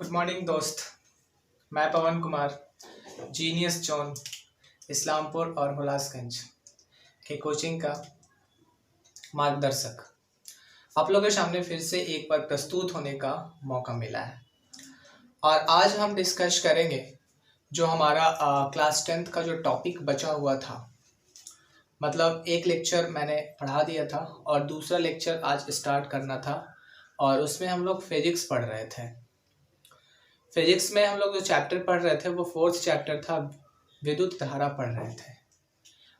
Good morning दोस्त। मैं पवन Kumar, genius zone Islampur और हुलासगंज के कोचिंग का मार्गदर्शक आप लोगों के सामने फिर से एक बार प्रस्तुत होने का मौका मिला है। और आज हम डिस्कस करेंगे जो हमारा क्लास 10th का जो टॉपिक बचा हुआ था। मतलब एक लेक्चर मैंने पढ़ा दिया था और दूसरा लेक्चर आज स्टार्ट करना था और उसमें हम लोग फिजिक्स पढ़ रहे थे। फिजिक्स में हम लोग जो चैप्टर पढ़ रहे थे वो 4th चैप्टर था, विद्युत धारा पढ़ रहे थे।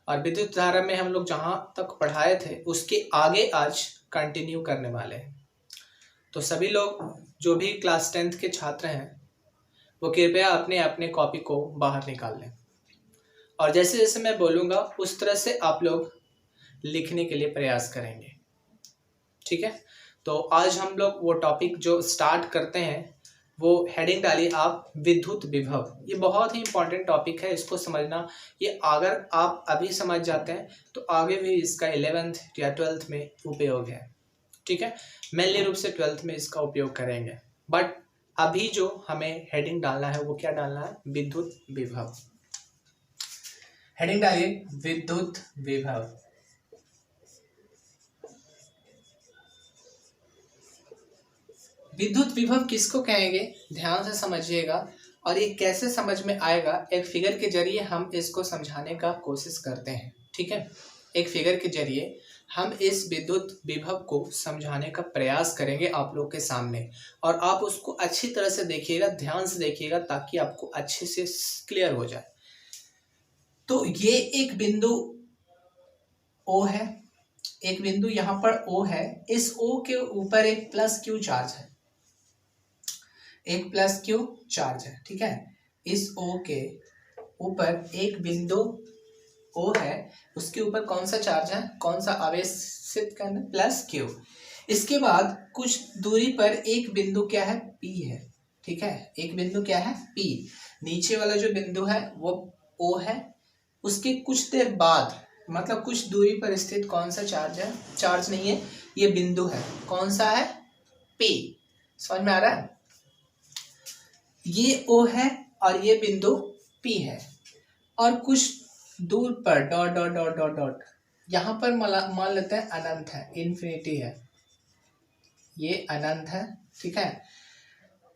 और विद्युत धारा में हम लोग जहाँ तक पढ़ाए थे उसके आगे आज कंटिन्यू करने वाले हैं। तो सभी लोग जो भी क्लास 10th के छात्र हैं वो कृपया अपने अपने कॉपी को बाहर निकाल लें और जैसे जैसे मैं बोलूँगा उस तरह से आप लोग लिखने के लिए प्रयास करेंगे, ठीक है। तो आज हम लोग वो टॉपिक जो स्टार्ट करते हैं वो हेडिंग डालिए आप, विद्युत विभव। ये बहुत ही इंपॉर्टेंट टॉपिक है, इसको समझना। ये अगर आप अभी समझ जाते हैं तो आगे भी इसका 11th या 12th में उपयोग है, ठीक है। मेनली रूप से 12th में इसका उपयोग करेंगे, बट अभी जो हमें हेडिंग डालना है वो क्या डालना है, विद्युत विभव। हेडिंग डालिए विद्युत विभव। विद्युत विभव किसको कहेंगे, ध्यान से समझिएगा और ये कैसे समझ में आएगा, एक फिगर के जरिए हम इसको समझाने का कोशिश करते हैं, ठीक है। एक फिगर के जरिए हम इस विद्युत विभव को समझाने का प्रयास करेंगे आप लोग के सामने और आप उसको अच्छी तरह से देखिएगा, ध्यान से देखिएगा ताकि आपको अच्छे से क्लियर हो जाए। तो ये एक बिंदु O है, एक बिंदु यहाँ पर O है। इस O के ऊपर एक प्लस Q चार्ज है, एक प्लस Q चार्ज है, ठीक है। इस O के ऊपर एक बिंदु O है, उसके ऊपर कौन सा चार्ज है, कौन सा आवेशित करना, प्लस Q। इसके बाद कुछ दूरी पर एक बिंदु क्या है, P है, ठीक है। एक बिंदु क्या है, P। नीचे वाला जो बिंदु है वो O है, उसके कुछ देर बाद मतलब कुछ दूरी पर स्थित कौन सा चार्ज है, चार्ज नहीं है, ये बिंदु है, कौन सा है, P। समझ में आ रहा है। ये O है और ये बिंदु P है और कुछ दूर पर dot dot dot dot dot यहाँ पर मान लेते हैं अनंत है, इन्फिनिटी है, ये अनंत है, ठीक है।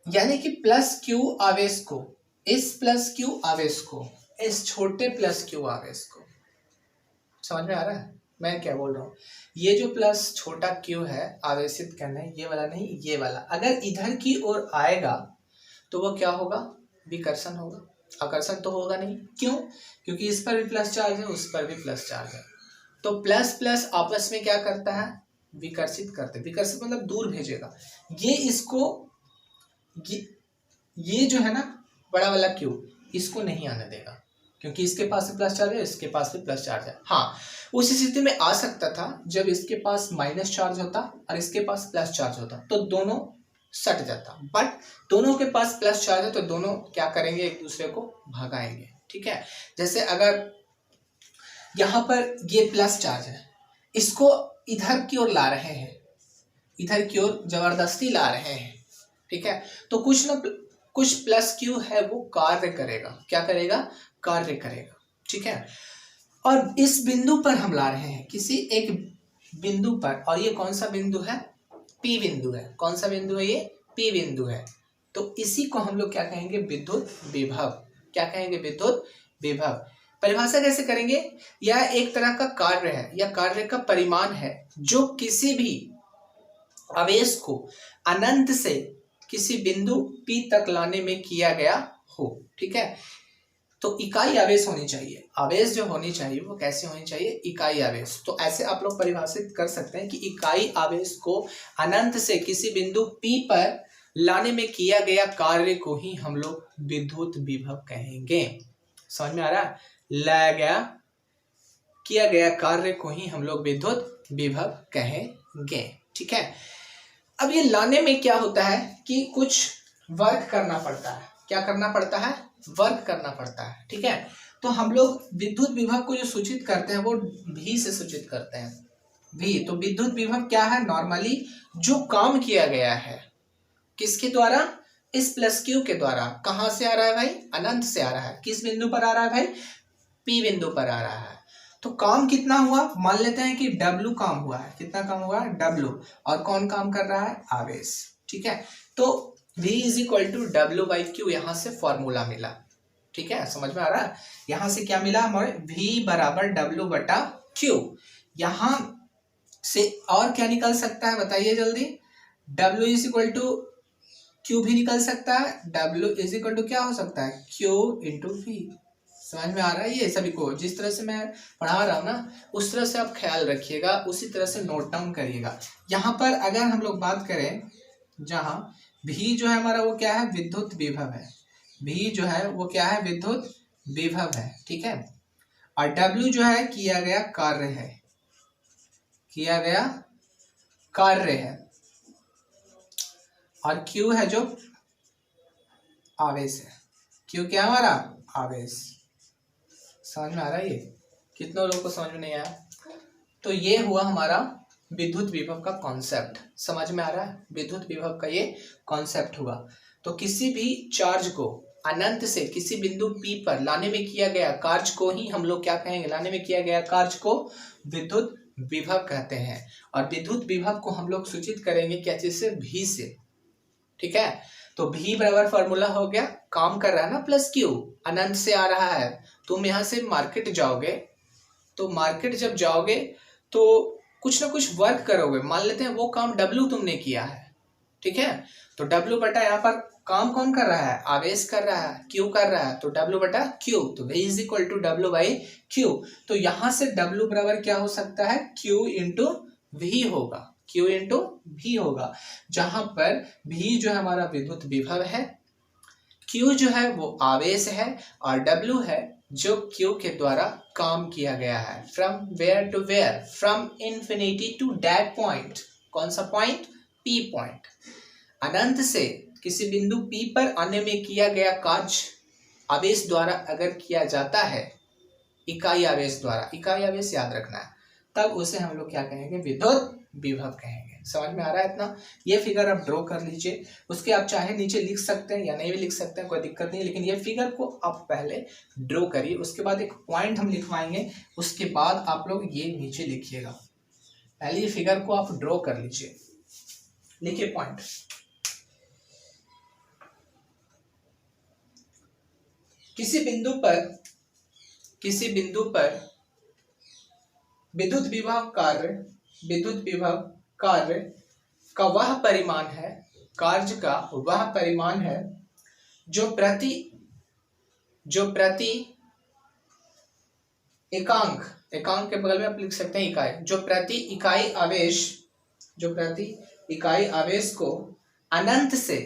यानी कि प्लस Q आवेश को, इस प्लस Q आवेश को, इस छोटे प्लस Q आवेश को, समझ में आ रहा है मैं क्या बोल रहा हूँ। ये जो प्लस छोटा Q है आवेशित करना है, ये वाला नहीं, ये वाला अगर इधर की ओर आएगा तो वो क्या होगा, विकर्षण होगा। आकर्षण तो होगा नहीं, क्यों, क्योंकि इस पर भी प्लस चार्ज है, उस पर भी प्लस चार्ज है। तो प्लस प्लस आपस में क्या करता है, विकर्षित करते, विकर्षित मतलब दूर भेजेगा। ये इसको ये जो है ना बड़ा वाला Q, इसको नहीं आने देगा क्योंकि इसके पास भी प्लस चार्ज है, इसके पास भी प्लस चार्ज है। हाँ, उस स्थिति में आ सकता था जब इसके पास माइनस चार्ज होता और इसके पास प्लस चार्ज होता तो दोनों सट जाता, बट दोनों के पास प्लस चार्ज है तो दोनों क्या करेंगे, एक दूसरे को भगाएंगे, ठीक है। जैसे अगर यहाँ पर ये प्लस चार्ज है, इसको इधर की ओर ला रहे हैं, इधर की ओर जबरदस्ती ला रहे हैं, ठीक है। तो कुछ प्लस Q है वो कार्य करेगा, क्या करेगा, कार्य करेगा, ठीक है। और इस बिंदु पर हम ला रहे हैं, किसी एक बिंदु पर, और ये कौन सा बिंदु है, P बिंदु है। कौन सा बिंदु है, ये P बिंदु है। तो इसी को हम लोग क्या कहेंगे, विद्युत विभव। क्या कहेंगे, विद्युत विभव। परिभाषा कैसे करेंगे, यह एक तरह का कार्य है या कार्य का परिमाण है जो किसी भी आवेश को अनंत से किसी बिंदु P तक लाने में किया गया हो, ठीक है। तो इकाई आवेश होनी चाहिए, आवेश जो होनी चाहिए वो कैसे होनी चाहिए, इकाई आवेश। तो ऐसे आप लोग परिभाषित कर सकते हैं कि इकाई आवेश को अनंत से किसी बिंदु P पर लाने में किया गया कार्य को ही हम लोग विद्युत विभव कहेंगे। समझ में आ रहा है, लाया गया, किया गया कार्य को ही हम लोग विद्युत विभव कहेंगे, ठीक है। अब ये लाने में क्या होता है कि कुछ वर्क करना पड़ता है, क्या करना पड़ता है, वर्क करना पड़ता है, ठीक है। तो हम लोग विद्युत विभव को जो सूचित करते हैं वो V से सूचित करते हैं, V। तो विद्युत विभव क्या है, नॉर्मली जो काम किया गया है, किसके द्वारा, इस प्लस क्यू के द्वारा कहां से आ रहा है भाई, अनंत से आ रहा है। किस बिंदु पर आ रहा है भाई, पी बिंदु पर आ रहा है। तो काम कितना हुआ, मान लेते हैं कि W काम हुआ है। कितना काम हुआ है, W। और कौन काम कर रहा है, आवेश। ठीक है, तो V is equal to W by Q, यहां से फॉर्मूला मिला। ठीक है, समझ में आ रहा है। यहां से क्या मिला हमें, V बराबर W बटा क्यू। यहां से और क्या निकल सकता है बताइए जल्दी, W is equal to Q भी निकल सकता है। W इज इक्वल टू क्या हो सकता है, Q इंटू V। समझ में आ रहा है ये सभी को, जिस तरह से मैं पढ़ा रहा हूँ ना उस तरह से आप ख्याल रखिएगा, उसी तरह से नोट डाउन करिएगा। यहाँ पर अगर हम लोग बात करें, जहाँ भी जो है हमारा वो क्या है, विद्युत विभव है। भी जो है वो क्या है, विद्युत विभव है। ठीक है, और W जो है किया गया कार्य है, किया गया कार्य है, और Q है जो आवेश है। Q क्या हमारा, आवेश। समझ में आ रहा है ये, कितनों लोगों को समझ में नहीं आया। तो ये हुआ हमारा विद्युत विभव का कॉन्सेप्ट। समझ में आ रहा है, विद्युत विभव का ये कॉन्सेप्ट हुआ। तो किसी भी चार्ज को अनंत से किसी बिंदु P पर लाने में किया गया कार्य को ही हम लोग क्या कहेंगे, लाने में किया गया कार्य को विद्युत विभव कहते हैं। और विद्युत विभव को हम लोग सूचित करेंगे क्या चीज से, V से। ठीक है, तो V बराबर फॉर्मूला हो गया, काम कर रहा है ना प्लस क्यू, अनंत से आ रहा है। तुम यहां से मार्केट जाओगे, तो मार्केट जब जाओगे तो कुछ ना कुछ वर्क करोगे, मान लेते हैं वो काम W तुमने किया है। ठीक है, तो W बटा यहाँ पर काम कौन कर रहा है, आवेश कर रहा है, Q कर रहा है, तो W बटा Q, तो V is equal to W by Q। तो यहां से W बराबर क्या हो सकता है, Q इंटू V होगा, Q इंटू V होगा, जहां पर V जो है हमारा विद्युत विभव है, Q जो है वो आवेश है, और W है जो Q के द्वारा काम किया गया है। From where to where, from infinity to that point. कौन सा पॉइंट, P पॉइंट। अनंत से किसी बिंदु P पर आने में किया गया कार्य आवेश द्वारा अगर किया जाता है, इकाई आवेश द्वारा, इकाई आवेश याद रखना है, तब उसे हम लोग क्या कहेंगे, विद्युत विभव कहेंगे। समझ में आ रहा है इतना। ये फिगर आप ड्रॉ कर लीजिए, उसके आप चाहे नीचे लिख सकते हैं या नहीं भी लिख सकते हैं, कोई दिक्कत नहीं, लेकिन ये फिगर को आप पहले ड्रॉ करिए, उसके बाद एक पॉइंट हम लिखवाएंगे, उसके बाद आप लोग ये नीचे लिखिएगा। पहले ये फिगर को आप ड्रॉ कर लीजिए, लिखिए पॉइंट। किसी बिंदु पर विद्युत विभव कार्य, विद्युत विभव कार्य का वह परिमाण है, कार्य का वह परिमाण है जो प्रति एकांक, एकांक के बगल में आप लिख सकते हैं इकाई, जो प्रति इकाई आवेश को अनंत से,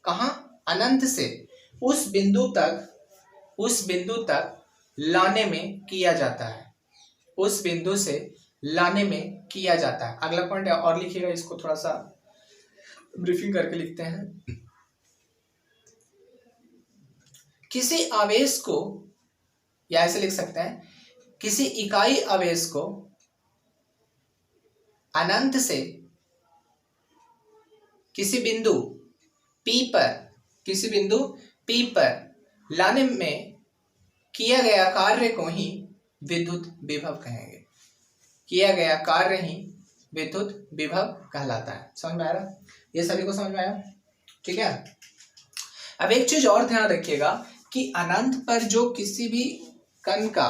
कहां, अनंत से उस बिंदु तक लाने में किया जाता है, उस बिंदु से लाने में किया जाता है। अगला पॉइंट और लिखिएगा, इसको थोड़ा सा ब्रीफिंग करके लिखते हैं। किसी आवेश को, या ऐसे लिख सकते हैं, किसी इकाई आवेश को अनंत से किसी बिंदु P पर लाने में किया गया कार्य को ही विद्युत विभव कहेंगे, किया गया कार्य ही विद्युत विभव कहलाता है। समझ में आ रहा, ये सभी को समझ में आया। ठीक है, अब एक चीज और ध्यान रखिएगा कि अनंत पर जो किसी भी कण का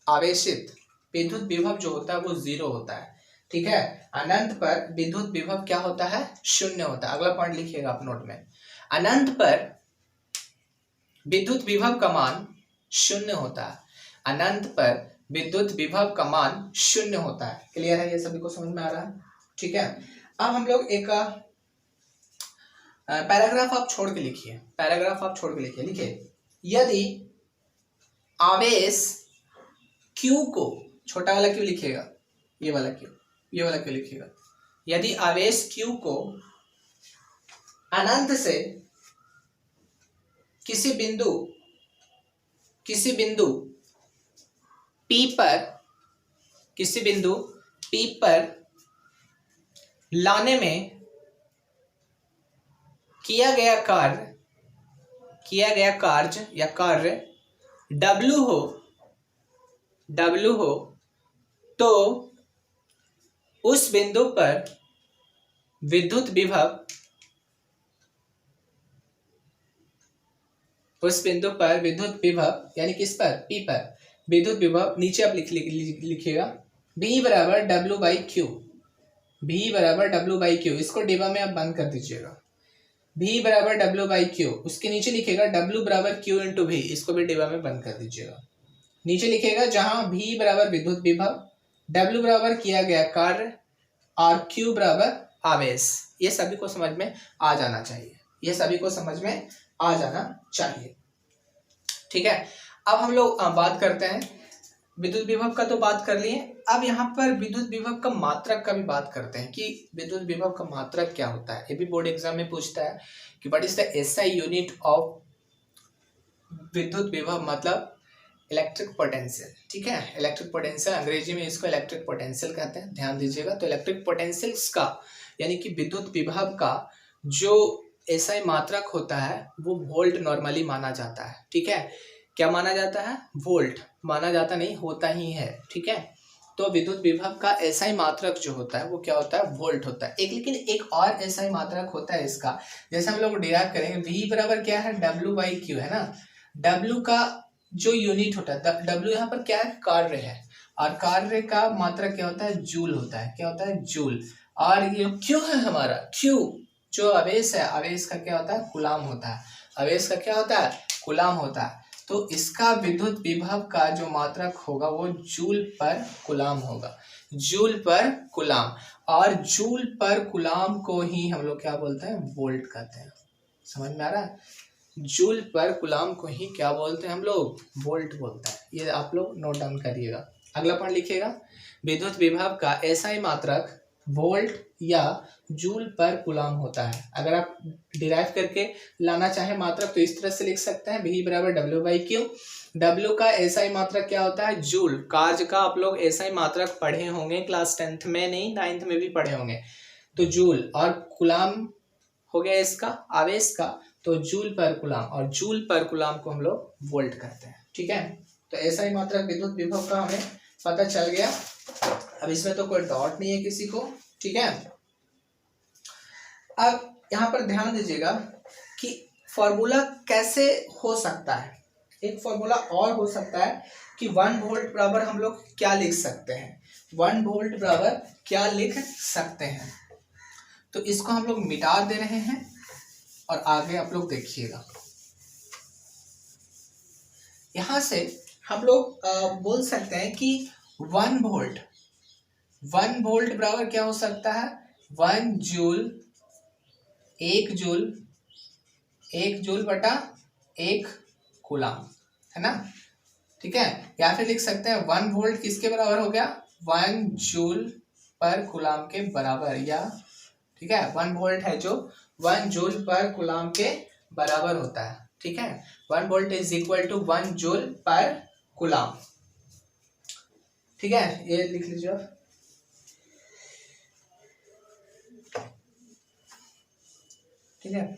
आवेशित विद्युत विभव जो होता है वो 0 होता है। ठीक है, अनंत पर विद्युत विभव क्या होता है, 0 होता है। अगला पॉइंट लिखिएगा आप नोट में, अनंत पर विद्युत विभव का मान 0 होता है, अनंत पर विद्युत विभव का मान 0 होता है। क्लियर है, ये सभी को समझ में आ रहा है। ठीक है, अब हम लोग एक पैराग्राफ आप छोड़ के लिखिए, पैराग्राफ आप छोड़ के लिखिए, लिखिए, यदि आवेश Q को, छोटा वाला Q लिखिएगा, ये वाला Q लिखिएगा, यदि आवेश Q को अनंत से किसी बिंदु P पर लाने में किया गया कार्य या कार्य W हो तो उस बिंदु पर विद्युत विभव यानी किस पर, P पर विद्युत विभव, नीचे आप लिखिएगा B बराबर W/Q, B बराबर W/Q, इसको डिब्बा में आप बंद कर दीजिएगा। V बराबर W/Q, उसके नीचे लिखेगा W बराबर Q इंटू V, इसको भी डिब्बा में बंद कर दीजिएगा। नीचे लिखेगा जहां V बराबर विद्युत विभव, W बराबर किया गया कार्य और Q बराबर आवेश। ये सभी को समझ में आ जाना चाहिए, ठीक है। अब हम लोग बात करते हैं विद्युत विभव का, तो बात कर लिए। अब यहाँ पर विद्युत विभव का मात्रक का भी बात करते हैं कि विद्युत विभव का मात्रक क्या होता है। ये भी बोर्ड एग्जाम में पूछता है कि what is the SI unit of विद्युत विभव, मतलब इलेक्ट्रिक पोटेंशियल, ठीक है। इलेक्ट्रिक पोटेंशियल अंग्रेजी में इसको इलेक्ट्रिक पोटेंशियल कहते हैं, ध्यान दीजिएगा। तो इलेक्ट्रिक पोटेंशियल्स का यानी कि विद्युत विभव का जो एसआई मात्रक होता है वो वोल्ट नॉर्मली माना जाता है, ठीक है। क्या माना जाता है? वोल्ट माना जाता नहीं, होता ही है, ठीक है। तो विद्युत विभव का एसआई मात्रक जो होता है वो क्या होता है? वोल्ट होता है। लेकिन एक और एसआई मात्रक होता है इसका, जैसे हम लोग डिराइव करेंगे V बराबर क्या है? W/Q है ना। W का जो यूनिट होता है, W यहाँ पर क्या है? कार्य है, और कार्य का मात्रक क्या होता है? जूल होता है। क्या होता है? जूल। और ये Q है हमारा, Q जो आवेश है, आवेश का क्या होता है? कूलाम होता है। आवेश का क्या होता है? कूलाम होता है। तो इसका विद्युत विभव का जो मात्रक होगा वो जूल पर कूलाम होगा, जूल पर कूलाम। और जूल पर कूलाम को ही हम लोग क्या बोलते हैं? वोल्ट कहते हैं। समझ में आ रहा है? जूल पर कूलाम को ही क्या बोलते हैं हम लोग? वोल्ट बोलते हैं। ये आप लोग नोट डाउन करिएगा। अगला पॉइंट लिखिएगा, विद्युत विभव का एसआई मात्रक वोल्ट या जूल पर कूलाम होता है। अगर आप डिराइव करके लाना चाहे मात्रक तो इस तरह से लिख सकते हैं, V बराबर W/Q। W का एसआई मात्रक क्या होता है? जूल। कार्य का आप लोग एसआई मात्रक पढ़े होंगे क्लास 10th में, नहीं 9th में भी पढ़े होंगे। तो जूल, और कूलाम हो गया इसका आवेश का, तो जूल पर कूलाम, और जूल पर कूलाम को हम लोग वोल्ट कहते हैं, ठीक है। तो एसआई मात्रक विद्युत विभव का हमें पता चल गया। अब इसमें तो कोई डाउट नहीं है किसी को, ठीक है। अब यहाँ पर ध्यान दीजिएगा कि फॉर्मूला कैसे हो सकता है। एक फॉर्मूला और हो सकता है कि 1 वोल्ट बराबर हम लोग क्या लिख सकते हैं, 1 वोल्ट बराबर क्या लिख सकते हैं। तो इसको हम लोग मिटा दे रहे हैं और आगे आप लोग देखिएगा। यहां से हम लोग बोल सकते हैं कि 1 वोल्ट बराबर क्या हो सकता है? 1 जूल बटा 1 कूलाम, है ना, ठीक है। या फिर लिख सकते हैं 1 वोल्ट किसके बराबर हो गया? 1 जूल पर कूलाम के बराबर, या ठीक है 1 वोल्ट है जो 1 जूल पर कूलाम के बराबर होता है, ठीक है। 1 volt is equal to 1 joule per coulomb, ठीक है। ये लिख लीजिए आप, ठीक है।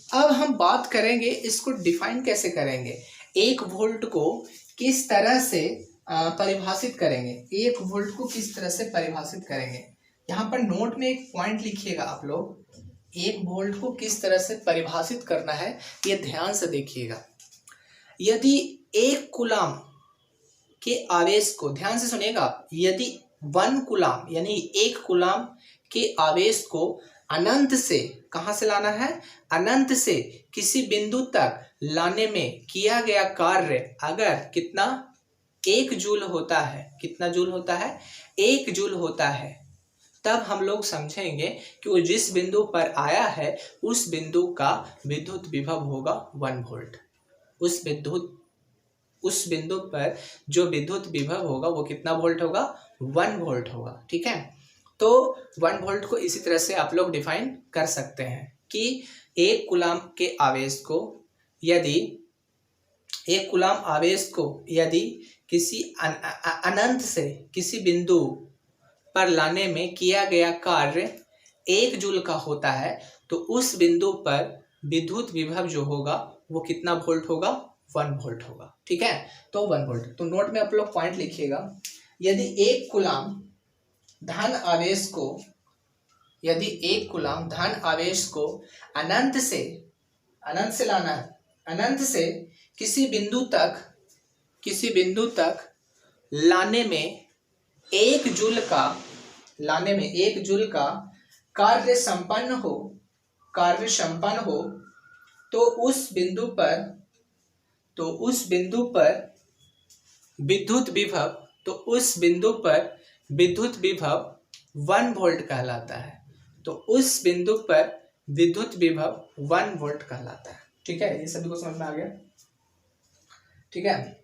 अब हम बात करेंगे इसको डिफाइन कैसे करेंगे, 1 वोल्ट को किस तरह से परिभाषित करेंगे, 1 वोल्ट को किस तरह से परिभाषित करेंगे। यहाँ पर नोट में एक पॉइंट लिखिएगा आप लोग, 1 वोल्ट को किस तरह से परिभाषित करना है, ये ध्यान से देखिएगा। यदि 1 कूलाम के आवेश को, ध्यान से सुनिएगा, यदि 1 कूलाम यानी 1 कूलाम के आवेश को अनंत से, कहां से लाना है? अनंत से किसी बिंदु तक लाने में किया गया कार्य अगर कितना? 1 जूल होता है। कितना जूल होता है? 1 जूल होता है। तब हम लोग समझेंगे कि वो जिस बिंदु पर आया है उस बिंदु का विद्युत विभव होगा 1 वोल्ट। उस बिंदु पर जो विद्युत विभव होगा वो कितना वोल्ट होगा? 1 वोल्ट होगा, ठीक है। तो 1 वोल्ट को इसी तरह से आप लोग डिफाइन कर सकते हैं कि 1 कूलाम के आवेश को यदि 1 कूलाम आवेश को यदि किसी अनंत से किसी बिंदु पर लाने में किया गया कार्य 1 जूल का होता है तो उस बिंदु पर विद्युत विभव जो होगा वो कितना वोल्ट होगा, 1 वोल्ट होगा। ठीक है, तो 1 वोल्ट। तो नोट में आप लोग पॉइंट लिखिएगा, यदि 1 कूलम धन आवेश को, यदि 1 कूलम धन आवेश को अनंत से लाना है, अनंत से किसी बिंदु तक लाने में 1 जूल का कार्य संपन्न हो तो उस बिंदु पर विद्युत विभव 1 वोल्ट कहलाता है। तो उस बिंदु पर विद्युत विभव 1 वोल्ट कहलाता है। ठीक है, ये सभी को समझ में आ गया? ठीक है,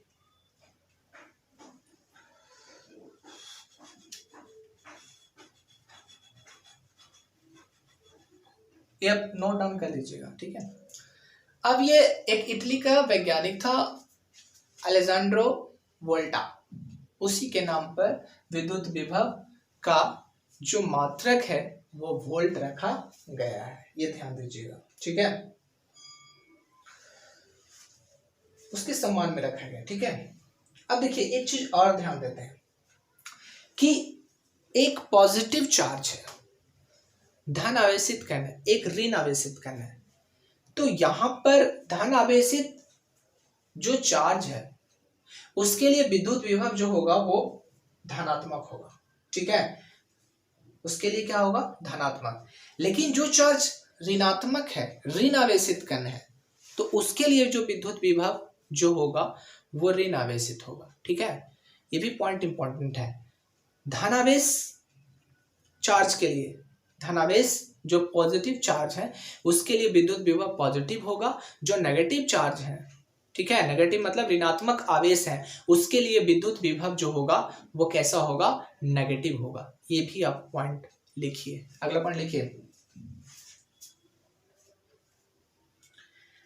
ये आप नोट डाउन कर लीजिएगा। ठीक है, अब ये एक इटली का वैज्ञानिक था अलेजांड्रो वोल्टा, उसी के नाम पर विद्युत विभव का जो मात्रक है वो वोल्ट रखा गया है, ये ध्यान दीजिएगा। ठीक है, उसके सम्मान में रखा गया। ठीक है, अब देखिए एक चीज और ध्यान देते हैं कि एक पॉजिटिव चार्ज है, धन आवेशित कण है, एक ऋण आवेशित कण है। तो यहां पर धन आवेशित जो चार्ज है उसके लिए विद्युत विभव जो होगा वो धनात्मक होगा। ठीक है, उसके लिए क्या होगा, धनात्मक। लेकिन जो चार्ज ऋणात्मक है, ऋण आवेशित कण है, तो उसके लिए जो विद्युत विभव जो होगा वो ऋण आवेशित होगा। ठीक है, ये भी पॉइंट इंपॉर्टेंट है। धनावेश चार्ज के लिए, धनावेश जो पॉजिटिव चार्ज है उसके लिए विद्युत विभव पॉजिटिव होगा। जो नेगेटिव चार्ज है, ठीक है, नेगेटिव मतलब ऋणात्मक आवेश है, उसके लिए विद्युत विभव जो होगा वो कैसा होगा, नेगेटिव होगा। ये भी आप पॉइंट लिखिए। अगला पॉइंट लिखिए।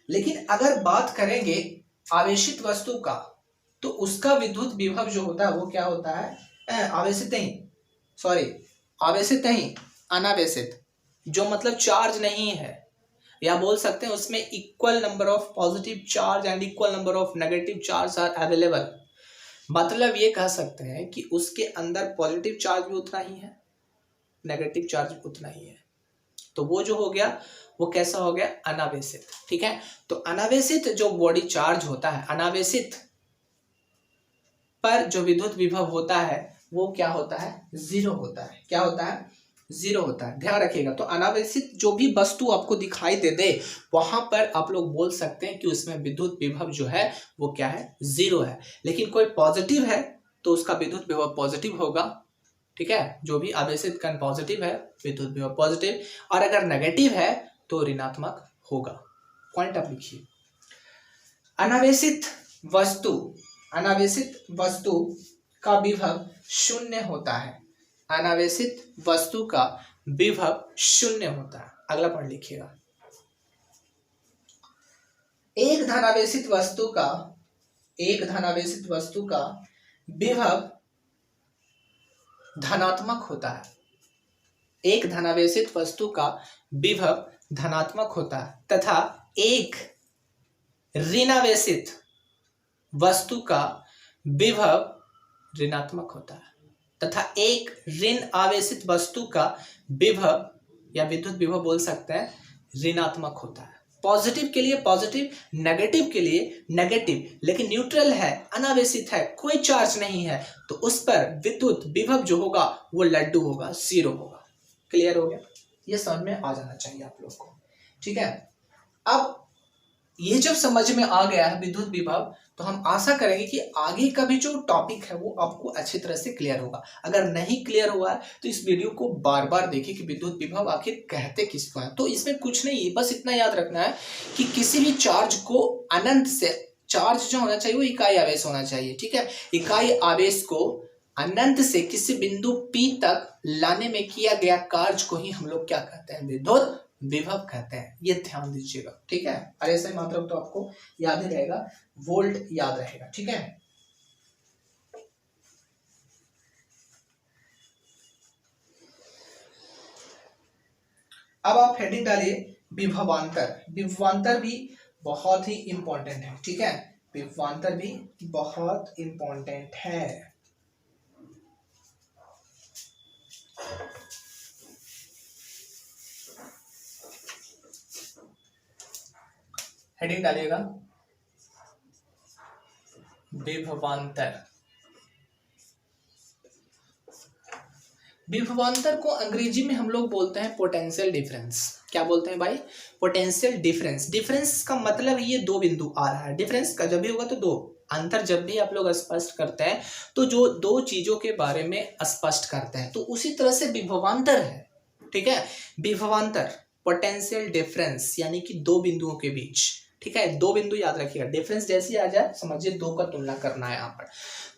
लेकिन अगर बात करेंगे आवेशित वस्तु का तो उसका विद्युत विभव जो होता है वो क्या होता है, आवेशित नहीं, अनावेशित, जो मतलब चार्ज नहीं है, या बोल सकते हैं उसमें equal number of positive charge and equal number of negative charge are available. मतलब ये कह सकते हैं कि उसके अंदर पॉजिटिव चार्ज भी उतना ही है, नेगेटिव चार्ज भी उतना ही है। तो वो जो हो गया वो कैसा हो गया, अनावेशित। ठीक है, तो अनावेशित जो बॉडी चार्ज होता है, अनावेशित पर जो विद्युत विभव होता है वो क्या होता है, 0 होता है। क्या होता है, 0 होता है। ध्यान रखिएगा। तो अनावेशित जो भी वस्तु आपको दिखाई दे वहां पर आप लोग बोल सकते हैं कि उसमें विद्युत विभव जो है वो क्या है, 0 है। लेकिन कोई पॉजिटिव है तो उसका विद्युत विभव पॉजिटिव होगा। ठीक है, जो भी आवेशित कण पॉजिटिव है विद्युत विभव पॉजिटिव, और अगर नेगेटिव है तो ऋणात्मक होगा। पॉइंट आप लिखिए। अनावेशित वस्तु का विभव 0 होता है। अनावेशित वस्तु का विभव 0 होता है। अगला पॉइंट लिखिएगा। एक धनावेशित वस्तु का विभव धनात्मक होता है। एक धनावेशित वस्तु का विभव धनात्मक होता है तथा एक ऋणावेशित वस्तु का विभव ऋणात्मक होता है, तथा एक ऋण आवेशित वस्तु का विभव या विद्युत विभव बोल सकते हैं ऋणात्मक होता है। पॉजिटिव के लिए पॉजिटिव, नेगेटिव के लिए नेगेटिव, लेकिन न्यूट्रल है, अनावेशित है, कोई चार्ज नहीं है, तो उस पर विद्युत विभव जो होगा वो लड्डू होगा, 0 होगा। क्लियर हो गया? ये समझ में आ जाना चाहिए आप लोग को। ठीक है, अब ये जब समझ में आ गया है विद्युत विभव, तो हम आशा करेंगे कि आगे का भी जो टॉपिक है वो आपको अच्छी तरह से क्लियर होगा। अगर नहीं क्लियर हुआ है तो इस वीडियो को बार बार देखिए कि विद्युत विभव आखिर कहते किसको है। तो इसमें कुछ नहीं है, बस इतना याद रखना है कि किसी भी चार्ज को अनंत से, चार्ज जो होना चाहिए वो इकाई आवेश होना चाहिए। ठीक है, इकाई आवेश को अनंत से किसी बिंदु P तक लाने में किया गया कार्य को ही हम लोग क्या कहते हैं, विद्युत विभव कहते हैं। ये ध्यान दीजिएगा। ठीक है, और ऐसे मात्रक तो आपको याद ही रहेगा, वोल्ट याद रहेगा। ठीक है, अब आप हेडिंग डालिए विभवांतर। विभवांतर भी बहुत ही इंपॉर्टेंट है, ठीक है, विभवांतर भी बहुत इंपॉर्टेंट है। हेडिंग डालिएगा विभवांतर। विभवांतर को अंग्रेजी में हम लोग बोलते हैं पोटेंशियल डिफरेंस। क्या बोलते हैं भाई? Potential difference. डिफरेंस का मतलब ये दो बिंदु आ रहा है। डिफरेंस का जब भी होगा तो दो, अंतर जब भी आप लोग स्पष्ट करते हैं तो जो दो चीजों के बारे में स्पष्ट करते हैं, तो उसी तरह से विभवांतर है, ठीक है। विभवांतर पोटेंशियल डिफरेंस यानी कि दो बिंदुओं के बीच, ठीक है। दो बिंदु याद रखिएगा, डिफरेंस जैसे आ जाए समझिए दो का तुलना करना है यहाँ पर।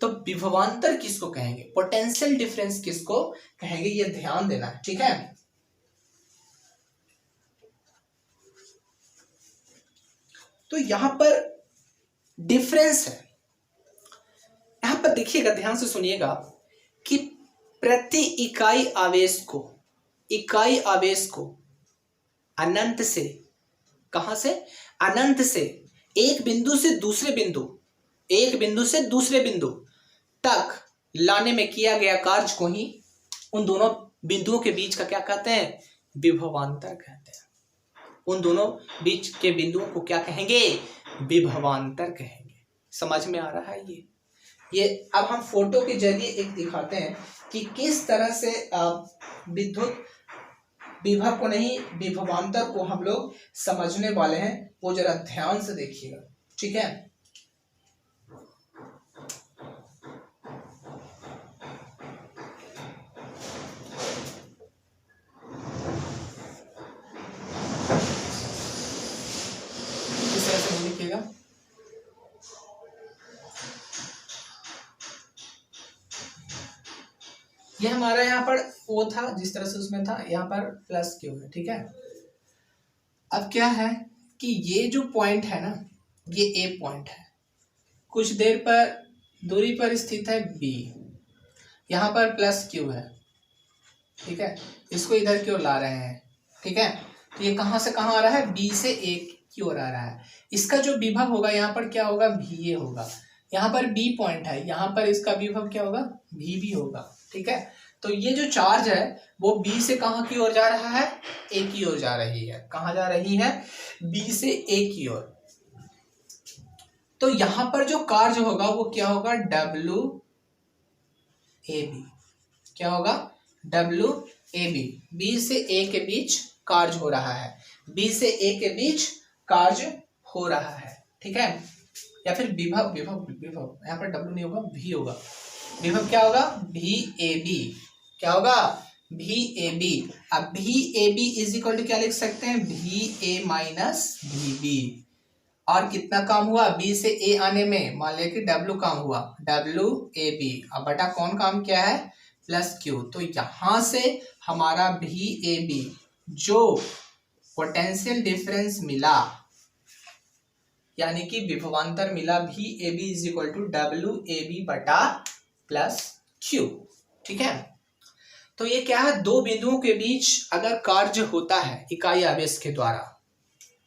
तो विभवांतर किसको कहेंगे, पोटेंशियल डिफरेंस किसको कहेंगे, ये ध्यान देना है, ठीक है। तो यहां पर डिफरेंस है, यहां पर देखिएगा, ध्यान से सुनिएगा कि प्रति इकाई आवेश को अनंत से, कहां से, अनंत से एक बिंदु से दूसरे बिंदु तक लाने में किया गया कार्य को ही उन दोनों बिंदुओं के बीच का क्या कहते हैं, विभवांतर कहते हैं। उन दोनों बीच के बिंदुओं को क्या कहेंगे, विभवांतर कहेंगे। समझ में आ रहा है ये अब हम फोटो के जरिए एक दिखाते हैं कि किस तरह से विद्युत विभव को नहीं, विभवांतर को हम लोग समझने वाले हैं, वो जरा ध्यान से देखिएगा, ठीक है। किस तरह से लिखिएगा, ये हमारा यहाँ पर वो था जिस तरह से उसमें था, यहाँ पर प्लस क्यू है, ठीक है। अब क्या है कि ये जो पॉइंट है ना, ये ए पॉइंट है, कुछ देर पर दूरी पर स्थित है बी, यहाँ पर प्लस क्यू है, ठीक है। इसको इधर की ओर ला रहे हैं, ठीक है। तो ये कहाँ से कहाँ आ रहा है, बी से ए की ओर आ रहा है। इसका जो विभव होगा यहाँ पर क्या होगा, भी ए होगा। यहाँ पर बी पॉइंट है, यहाँ पर इसका विभव क्या होगा, भी होगा, ठीक है। तो ये जो चार्ज है वो बी से कहाँ की ओर जा रहा है, ए की ओर जा रही है। कहाँ जा रही है, बी से ए की ओर। तो यहाँ पर जो कार्य होगा वो क्या होगा, डब्ल्यू ए बी। क्या होगा, डब्ल्यू ए बी। बी से ए के बीच कार्य हो रहा है, बी से ए के बीच कार्य हो रहा है, ठीक है। या फिर विभव, यहाँ पर डब्ल्यू नहीं होगा, भी होगा। विभव क्या होगा, भी ए बी। क्या होगा, भी ए बी। अब भी A B is equal to क्या लिख सकते हैं, भी ए माइनस भी बी। और कितना काम हुआ, बी से ए आने में, मान लिया कि डब्ल्यू काम हुआ, डब्ल्यू ए बी। अब बटा कौन काम किया है, प्लस क्यू। तो यहां से हमारा भी ए बी जो पोटेंशियल डिफरेंस मिला, यानी कि विभवांतर मिला, V A B is equal to W A B बटा प्लस क्यू, ठीक है। तो ये क्या है, दो बिंदुओं के बीच अगर कार्य होता है इकाई आवेश के द्वारा,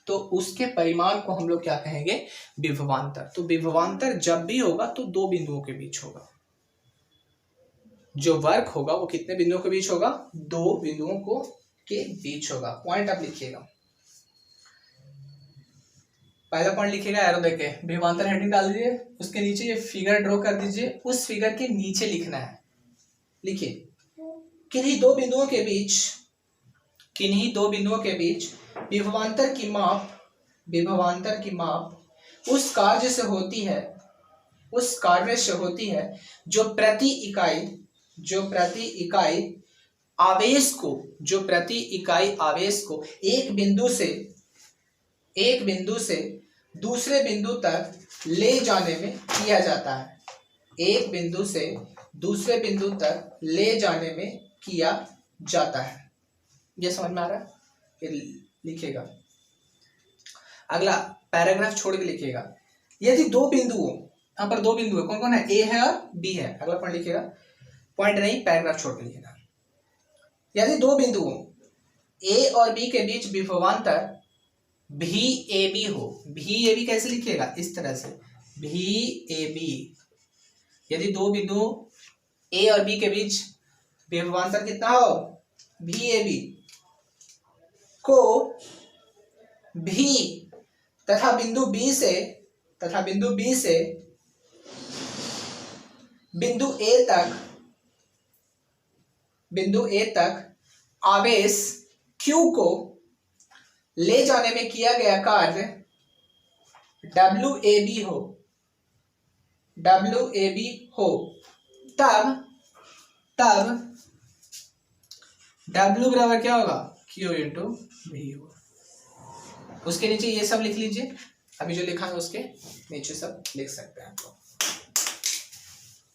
तो उसके परिमाण को हम लोग क्या कहेंगे, विभवांतर। तो विभवांतर जब भी होगा तो दो बिंदुओं के बीच होगा। जो वर्क होगा वो कितने बिंदुओं के बीच होगा, दो बिंदुओं को के बीच होगा। पॉइंट आप लिखिएगा, पहला पॉइंट लिखिएगा एरो देके, विभवांतर हेडिंग डाल दीजिए, उसके नीचे ये फिगर ड्रॉ कर दीजिए, उस फिगर के नीचे लिखना है। लिखिए, किन्हीं दो बिंदुओं के बीच विभवांतर की माप उस कार्य से होती है जो प्रति इकाई आवेश को एक बिंदु से दूसरे बिंदु तक ले जाने में किया जाता है। एक बिंदु से दूसरे बिंदु तक ले जाने में किया जाता है। ये समझ में आ रहा है, ये लिखिएगा। अगला पैराग्राफ छोड़ के लिखिएगा, यदि दो बिंदुओं, यहाँ पर दो बिंदु है, कौन कौन है, ए है और बी है। अगला पॉइंट लिखिएगा, पॉइंट नहीं पैराग्राफ छोड़ के लिखिएगा। यदि दो बिंदुओं ए और बी के बीच विभवांतर भी ए बी हो। भी ए बी कैसे लिखिएगा, इस तरह से, भी ए बी। यदि दो बिंदु ए और बी के बीच विभवांतर कितना हो, भी ए बी, को भी तथा बिंदु बी से बिंदु ए तक आवेश Q को ले जाने में किया गया कार्य WAB हो, तब W बराबर क्या होगा, Q इंटू V होगा। उसके नीचे ये सब लिख लीजिए, अभी जो लिखा है उसके नीचे सब लिख सकते हैं आप लोग,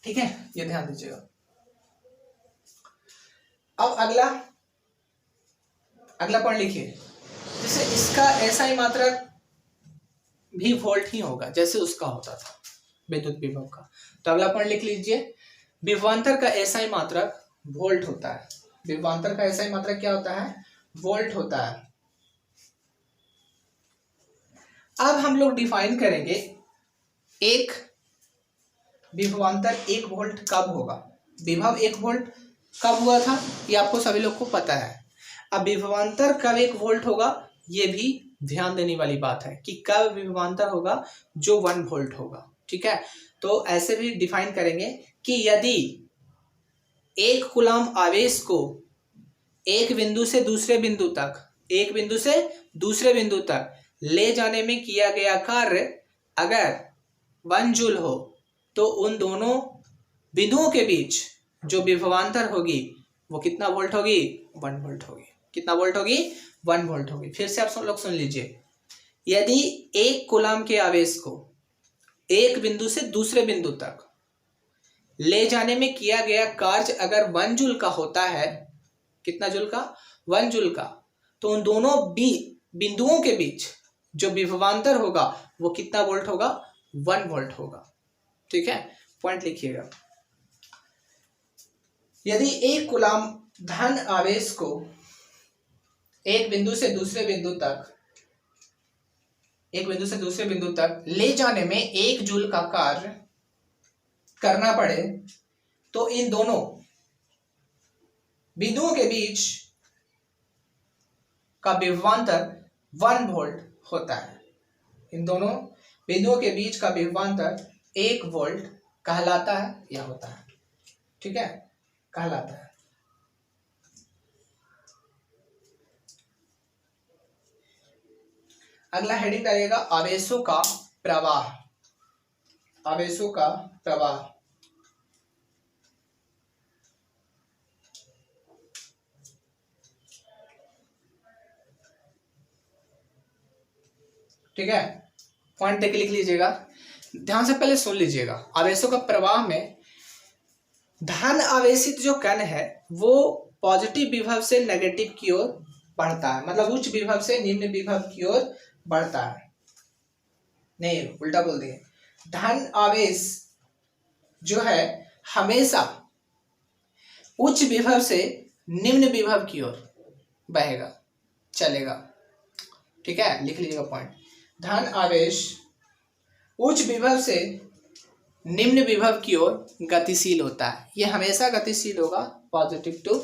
ठीक है, ये ध्यान दीजिएगा। अब अगला पॉइंट लिखिए, जैसे इसका ऐसा ही मात्रक भी वोल्ट ही होगा जैसे उसका होता था विद्युत विभव का। तो अगला पॉइंट लिख लीजिए, विभवांतर का ऐसा ही मात्रक वोल्ट होता है। विभवांतर का ऐसा ही मात्रक क्या होता है, वोल्ट होता है। अब हम लोग डिफाइन करेंगे एक विभवांतर 1 वोल्ट कब होगा। विभव 1 वोल्ट कब हुआ था ये आपको सभी लोग को पता है। अब विभवांतर कब 1 वोल्ट होगा ये भी ध्यान देने वाली बात है कि कब विभवांतर होगा जो 1 वोल्ट होगा, ठीक है। तो ऐसे भी डिफाइन करेंगे कि यदि 1 कूलम आवेश को एक बिंदु से दूसरे बिंदु तक ले जाने में किया गया कार्य अगर 1 जूल हो, तो उन दोनों बिंदुओं के बीच जो विभवांतर होगी वो कितना वोल्ट होगी, 1 वोल्ट होगी। कितना वोल्ट होगी, 1 वोल्ट होगी। फिर से आप सब लोग सुन लीजिए, यदि 1 कूलम के आवेश को एक बिंदु से दूसरे बिंदु तक ले जाने में किया गया कार्य अगर 1 जूल का होता है, कितना जूल का, 1 जूल का, तो उन दोनों बिंदुओं के बीच जो विभवांतर होगा वो कितना वोल्ट होगा, 1 वोल्ट होगा, ठीक है। पॉइंट लिखिएगा, यदि 1 कूलम धन आवेश को एक बिंदु से दूसरे बिंदु तक ले जाने में 1 जूल का कार्य करना पड़े, तो इन दोनों बिंदुओं के बीच का विभवांतर 1 वोल्ट होता है। इन दोनों बिंदुओं के बीच का विभवांतर 1 वोल्ट कहलाता है या होता है, ठीक है, कहलाता है। अगला हेडिंग रहेगा आवेशों का प्रवाह। ठीक है, पॉइंट देख लिख लीजिएगा, ध्यान से पहले सुन लीजिएगा। आवेशों का प्रवाह में धन आवेशित जो कण है वो पॉजिटिव विभव से नेगेटिव की ओर बढ़ता है, मतलब उच्च विभव से निम्न विभव की ओर बढ़ता है। नहीं, उल्टा बोल दिए, धन आवेश जो है हमेशा उच्च विभव से निम्न विभव की ओर बहेगा, चलेगा, ठीक है, लिख लीजिएगा पॉइंट। धन आवेश उच्च विभव से निम्न विभव की ओर गतिशील होता है, ये हमेशा गतिशील होगा, पॉजिटिव टू,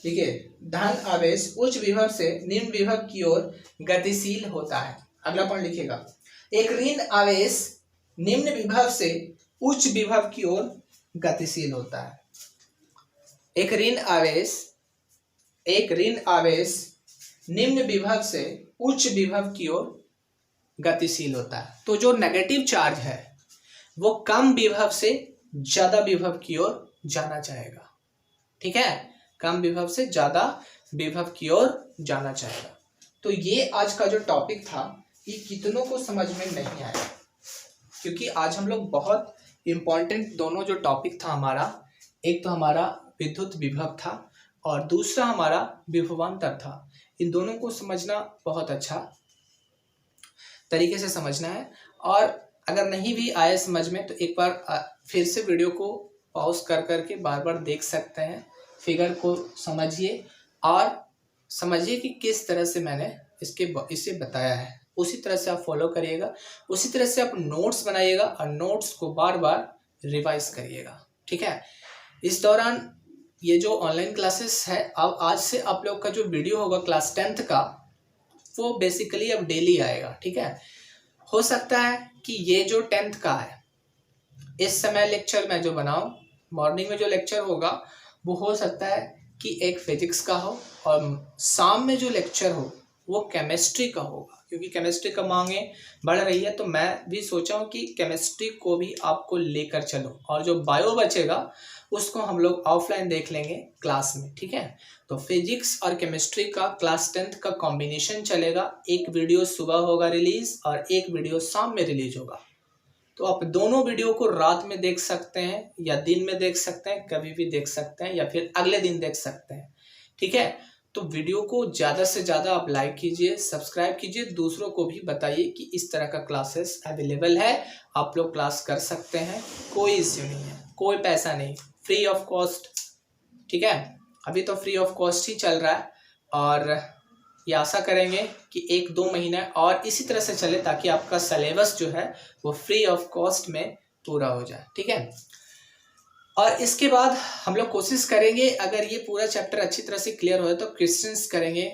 ठीक है। धन आवेश उच्च विभव से निम्न विभव की ओर गतिशील होता है। अगला पॉइंट लिखिएगा, एक ऋण आवेश निम्न विभव से उच्च विभव की ओर गतिशील होता है। एक ऋण आवेश निम्न विभव से उच्च विभव की ओर गतिशील होता है। तो जो नेगेटिव चार्ज है वो कम विभव से ज्यादा विभव की ओर जाना चाहेगा, ठीक है, कम विभव से ज्यादा विभव की ओर जाना चाहेगा। तो ये आज का जो टॉपिक था ये कितनों को समझ में नहीं आया, क्योंकि आज हम लोग बहुत इम्पोर्टेंट दोनों जो टॉपिक था हमारा, एक तो हमारा विद्युत विभव था और दूसरा हमारा विभवांतर था। इन दोनों को समझना बहुत अच्छा तरीके से समझना है, और अगर नहीं भी आए समझ में तो एक बार फिर से वीडियो को पॉज कर करके बार बार देख सकते हैं, फिगर को समझिए और समझिए कि किस तरह से मैंने इसे बताया है, उसी तरह से आप फॉलो करिएगा, उसी तरह से आप नोट्स बनाइएगा और नोट्स को बार बार रिवाइज करिएगा। ठीक है, इस दौरान ये जो ऑनलाइन क्लासेस है, अब आज से आप लोग का जो वीडियो होगा क्लास 10th का, वो बेसिकली अब डेली आएगा। ठीक है, हो सकता है कि ये जो 10th का है, इस समय लेक्चर मैं जो बनाऊं, मॉर्निंग में जो लेक्चर होगा वो हो सकता है कि एक फिजिक्स का हो और शाम में जो लेक्चर हो वो केमिस्ट्री का होगा, क्योंकि केमिस्ट्री का मांगे बढ़ रही है। तो मैं भी सोचा हूँ कि केमिस्ट्री को भी आपको लेकर चलूँ, और जो बायो बचेगा उसको हम लोग ऑफलाइन देख लेंगे क्लास में। ठीक है, तो फिजिक्स और केमिस्ट्री का क्लास 10th का कॉम्बिनेशन चलेगा। एक वीडियो सुबह होगा रिलीज और एक वीडियो शाम में रिलीज होगा। तो आप दोनों वीडियो को रात में देख सकते हैं या दिन में देख सकते हैं, कभी भी देख सकते हैं, या फिर अगले दिन देख सकते हैं। ठीक है, तो वीडियो को ज़्यादा से ज़्यादा आप लाइक कीजिए, सब्सक्राइब कीजिए, दूसरों को भी बताइए कि इस तरह का क्लासेस अवेलेबल है, आप लोग क्लास कर सकते हैं, कोई इश्यू नहीं है, कोई पैसा नहीं, फ्री ऑफ कॉस्ट। ठीक है, अभी तो फ्री ऑफ कॉस्ट ही चल रहा है, और ये आशा करेंगे कि 1-2 महीने और इसी तरह से चले, ताकि आपका सिलेबस जो है वो फ्री ऑफ कॉस्ट में पूरा हो जाए। ठीक है, और इसके बाद हम लोग कोशिश करेंगे, अगर ये पूरा चैप्टर अच्छी तरह से क्लियर हो जाए तो क्वेश्चंस करेंगे।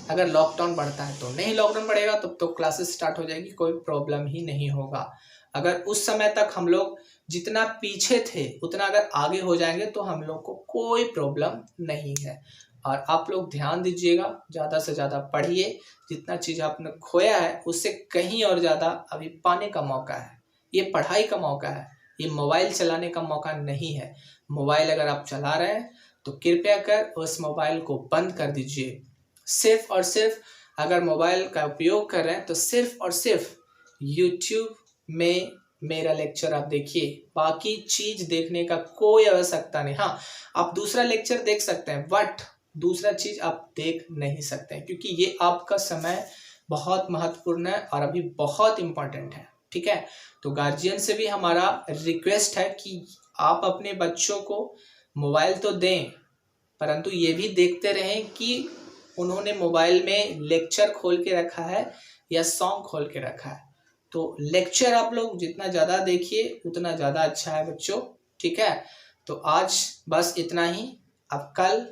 अगर लॉकडाउन बढ़ता है तो नहीं, लॉकडाउन बढ़ेगा तब तो क्लासेस स्टार्ट हो जाएगी, कोई प्रॉब्लम ही नहीं होगा। अगर उस समय तक हम लोग जितना पीछे थे उतना अगर आगे हो जाएंगे तो हम लोग को कोई प्रॉब्लम नहीं है। और आप लोग ध्यान दीजिएगा, ज़्यादा से ज़्यादा पढ़िए, जितना चीज़ आपने खोया है उससे कहीं और ज़्यादा अभी पाने का मौका है। ये पढ़ाई का मौका है, ये मोबाइल चलाने का मौका नहीं है। मोबाइल अगर आप चला रहे हैं तो कृपया कर उस मोबाइल को बंद कर दीजिए। सिर्फ और सिर्फ अगर मोबाइल का उपयोग कर रहे हैं तो सिर्फ और सिर्फ यूट्यूब में मेरा लेक्चर आप देखिए, बाकी चीज देखने का कोई आवश्यकता नहीं। हाँ, आप दूसरा लेक्चर देख सकते हैं, बट दूसरा चीज आप देख नहीं सकते हैं, क्योंकि ये आपका समय बहुत महत्वपूर्ण है और अभी बहुत इम्पोर्टेंट है। ठीक है, तो गार्जियन से भी हमारा रिक्वेस्ट है कि आप अपने बच्चों को मोबाइल तो दें, परंतु ये भी देखते रहें कि उन्होंने मोबाइल में लेक्चर खोल के रखा है या सॉन्ग खोल के रखा है। तो लेक्चर आप लोग जितना ज़्यादा देखिए उतना ज़्यादा अच्छा है बच्चों। ठीक है, तो आज बस इतना ही। अब कल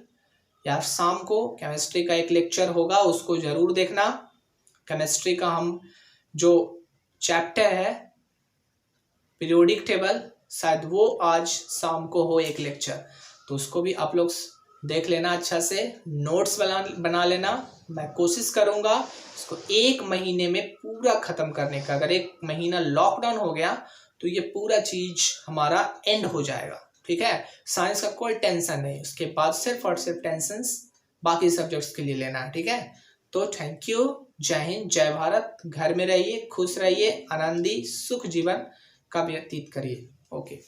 या शाम को केमिस्ट्री का एक लेक्चर होगा, उसको ज़रूर देखना। केमिस्ट्री का हम जो चैप्टर है पीरियोडिक टेबल, शायद वो आज शाम को हो एक लेक्चर, तो उसको भी आप लोग देख लेना, अच्छा से नोट्स बना लेना। मैं कोशिश करूँगा इसको 1 महीने में पूरा ख़त्म करने का। अगर 1 महीना लॉकडाउन हो गया तो ये पूरा चीज़ हमारा एंड हो जाएगा। ठीक है, साइंस का कोई टेंशन नहीं, उसके बाद सिर्फ और सिर्फ टेंशन्स बाकी सब्जेक्ट्स के लिए लेना है। ठीक है, तो थैंक यू, जय हिंद, जय भारत। घर में रहिए, खुश रहिए, आनंदी सुख जीवन का व्यतीत करिए। ओके।